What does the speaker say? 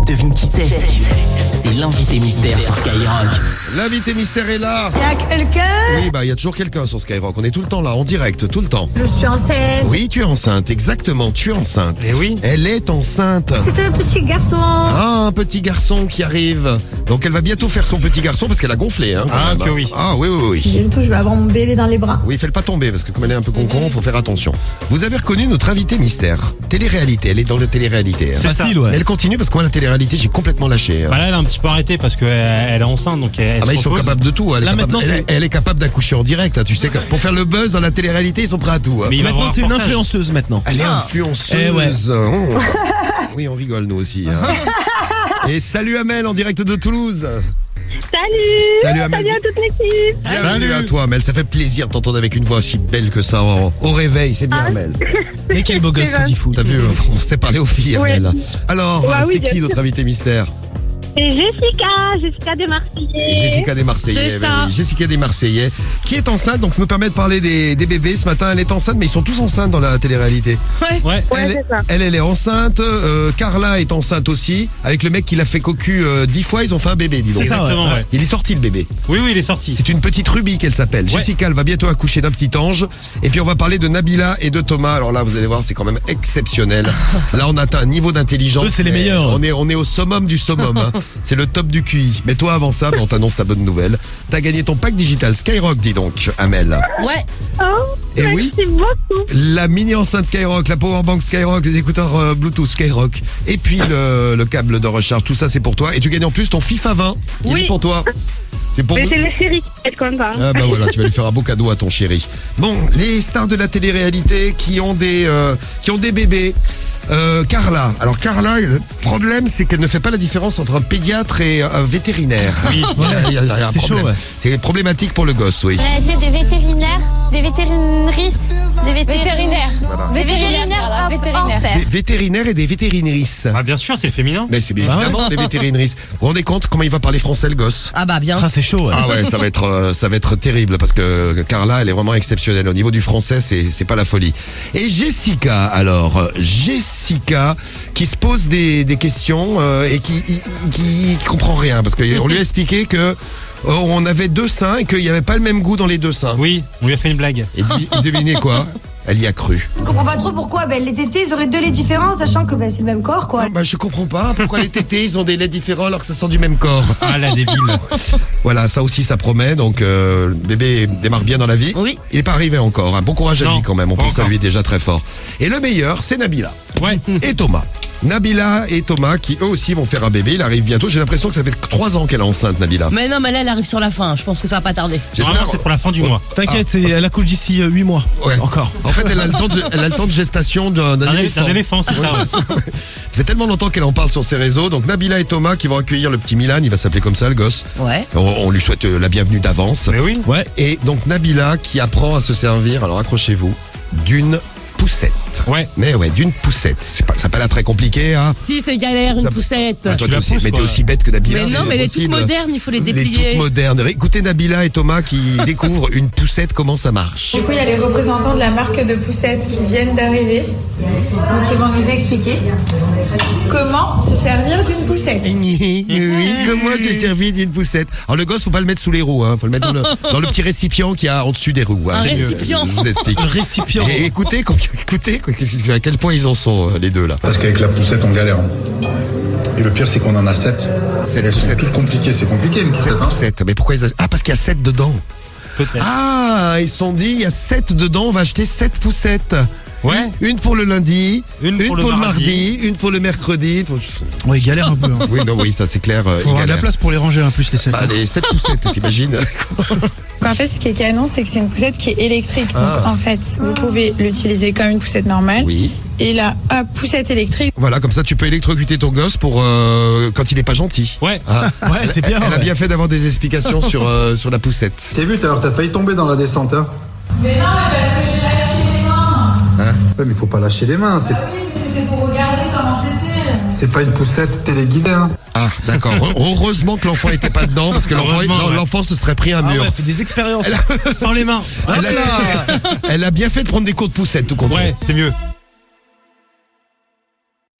Devine qui c'est? C'est l'invité mystère sur Skyrock. L'invité mystère est là. Il y a quelqu'un? Oui, il y a toujours quelqu'un sur Skyrock. On est tout le temps là, en direct, tout le temps. Je suis enceinte. Oui, tu es enceinte, exactement, tu es enceinte. Eh oui. Elle est enceinte. C'est un petit garçon. Ah, un petit garçon qui arrive. Donc elle va bientôt faire son petit garçon parce qu'elle a gonflé. Hein, quand Ah, même. que oui. Ah oui, oui, oui. Bientôt, je vais avoir mon bébé dans les bras. Oui, fais-le pas tomber parce que comme elle est un peu concon, faut faire attention. Vous avez reconnu notre invité mystère. Télé-réalité, elle est dans la télé-réalité. hein. C'est Facile, ça. ouais. Mais elle continue parce que moi la télé-réalité j'ai complètement lâché. hein. Bah là, elle a un petit peu arrêté parce qu'elle est enceinte, donc elle Ah bah se ils sont repose. capables de tout. Elle, Là, est, capable, maintenant, elle est capable d'accoucher en direct. hein. Tu sais que pour faire le buzz dans la télé-réalité, ils sont prêts à tout. hein. Mais il va Maintenant, avoir c'est un une reportage. influenceuse maintenant. Elle est influenceuse. Eh ouais. Oh. Oui, on rigole nous aussi. hein. Et salut Amel en direct de Toulouse. Salut. Salut Amel. Salut à toute l'équipe. Bienvenue Salut. à toi Amel. Ça fait plaisir de t'entendre avec une voix aussi belle que ça au réveil. C'est bien Amel. Et quel beau gosse C'est ce dit fou. T'as vu, on s'est parlé aux filles Ouais. Amel. Alors, Ouais, oui, c'est bien qui sûr. notre invité mystère? C'est Jessica des Marseillais. Jessica des Marseillais. C'est ça. Oui, Jessica des Marseillais, qui est enceinte, donc ça nous permet de parler des bébés. Ce matin, elle est enceinte, mais ils sont tous enceintes dans la télé-réalité. Ouais. Ouais, Elle, c'est ça. elle est enceinte, Carla est enceinte aussi, avec le mec qui l'a fait cocu 10 fois, ils ont fait un bébé, dis donc. C'est ça, Exactement, ouais. ouais. Il est sorti le bébé. Oui, il est sorti. C'est une petite Ruby qu'elle s'appelle. Ouais. Jessica, elle va bientôt accoucher d'un petit ange. Et puis on va parler de Nabila et de Thomas. Alors là, vous allez voir, c'est quand même exceptionnel. Là, on atteint un niveau d'intelligence. Eux, c'est les mais meilleurs. On est au summum du summum. hein. C'est le top du QI. Mais toi, avant ça, on t'annonce ta bonne nouvelle. T'as gagné ton pack digital Skyrock, dis donc, Amel. Ouais. Oh, Et merci oui. beaucoup. La mini enceinte Skyrock, la powerbank Skyrock, les écouteurs Bluetooth Skyrock, et puis le câble de recharge, tout ça c'est pour toi. Et tu gagnes en plus ton FIFA 20. Il Oui. est pour toi. C'est pour Mais nous. c'est le chéri qui va être content. Ah bah voilà, tu vas lui faire un beau cadeau à ton chéri. Bon, les stars de la télé-réalité qui ont des bébés. Carla. Alors Carla, le problème c'est qu'elle ne fait pas la différence entre un pédiatre et un vétérinaire. Oui. Il y a un C'est problème. chaud, ouais. C'est problématique pour le gosse, oui. C'est des vétérinaires, des vétérineristes, des vétérinaires. Voilà. Des vétérinaires, vétérinaires. Des vétérinaires et des vétérinerisses. Ah, bien sûr, c'est le féminin. Mais c'est bien Bah ouais. évidemment les vétérineristes. Vous vous rendez compte comment il va parler français le gosse? Ah bah bien. Ah, c'est chaud, ouais. Ah ouais, ça va être terrible parce que Carla, elle est vraiment exceptionnelle. Au niveau du français, c'est pas la folie. Et Jessica, alors, Jessica, qui se pose des questions et qui comprend rien parce qu'on lui a expliqué que on avait deux seins et qu'il n'y avait pas le même goût dans les deux seins. Oui, on lui a fait une blague. Et devinez quoi? Elle y a cru. Je comprends pas trop pourquoi. Les tétés, ils auraient deux laits différents, sachant que c'est le même corps, quoi. Ah bah, je comprends pas pourquoi les tétés ils ont des laits différents alors que ça sent du même corps. Ah, la débile. Voilà, ça aussi ça promet. Donc le bébé démarre bien dans la vie. Oui. Il n'est pas arrivé encore. hein. Bon courage à Non, lui quand même. On pas pense à encore. lui déjà très fort. Et le meilleur, c'est Nabila Ouais. et Thomas. Nabila et Thomas qui eux aussi vont faire un bébé. Il arrive bientôt. J'ai l'impression que ça fait 3 ans qu'elle est enceinte, Nabila. Mais non, mais là, elle arrive sur la fin. Je pense que ça va pas tarder. Normalement, c'est pour la fin du mois. T'inquiète, elle accouche d'ici 8 mois. Ouais. Encore. En fait, elle a le temps de gestation d'un éléphant. Un éléphant, c'est ça. ouais. Ça fait tellement longtemps qu'elle en parle sur ses réseaux. Donc Nabila et Thomas qui vont accueillir le petit Milan. Il va s'appeler comme ça, le gosse. Ouais. On lui souhaite la bienvenue d'avance. Mais oui. Ouais. Et donc Nabila qui apprend à se servir, alors accrochez-vous, d'une poussette. Ouais. Mais ouais, d'une poussette. Ça n'a pas l'air très compliqué, hein. Si, c'est galère, une Ça- poussette. Ah, toi, tu la t'es aussi, pousses, mais t'es quoi. aussi bête que Nabila. Mais non, c'est mais elle est toute impossible. moderne, il faut les Elle est déplier. toute moderne. Écoutez Nabila et Thomas qui découvrent une poussette, comment ça marche. Du coup, il y a les représentants de la marque de poussettes qui viennent d'arriver. Donc, ils vont nous expliquer comment se servir d'une poussette. Oui, comment se servir d'une poussette. Alors le gosse, faut pas le mettre sous les roues, hein. Faut le mettre dans le petit récipient qu'il y a en dessus des roues. hein. Un C'est mieux. récipient. Je vous explique. Un récipient. Et écoutez, à quel point ils en sont, les deux là. Parce qu'avec la poussette, on galère. Et le pire, c'est qu'on en a 7. Sept Elles sont poussettes. toutes compliquées, c'est compliqué une poussette. Cette poussette. Mais pourquoi Ah, parce qu'il y a 7 dedans. Peut-être. Ah, ils se sont dit, il y a 7 dedans, on va acheter 7 poussettes. Ouais. Une pour le lundi, Une pour le le mardi, mardi, une pour le mercredi. Ouais, il galère un peu. Hein. Oui, non, oui, ça c'est clair. Faut il avoir de la galère. place pour les ranger en plus, les 7. Bah, les 7 poussettes, t'imagines. En fait, ce qui est canon, c'est que c'est une poussette qui est électrique. Donc, Ah. en fait, vous pouvez l'utiliser comme une poussette normale. Oui. Et la poussette électrique, Voilà, comme ça tu peux électrocuter ton gosse pour quand il est pas gentil. Ouais. Ah. Ouais, c'est bien. Elle a ouais. bien fait d'avoir des explications sur la poussette. T'as vu, tout à l'heure, t'as failli tomber dans la descente, hein. mais non, mais parce que j'ai lâché les mains. Ouais, mais il faut pas lâcher les mains. Oui, mais c'était pour regarder comment c'était. C'est pas une poussette téléguidée, hein. Ah, d'accord. Heureusement que l'enfant était pas dedans parce que Heureusement, ouais. l'enfant se serait pris un Ah mur. ouais, fait des expériences. Sans les mains. Elle a bien fait de prendre des cours de poussette, tout compte fait. Ouais, c'est mieux.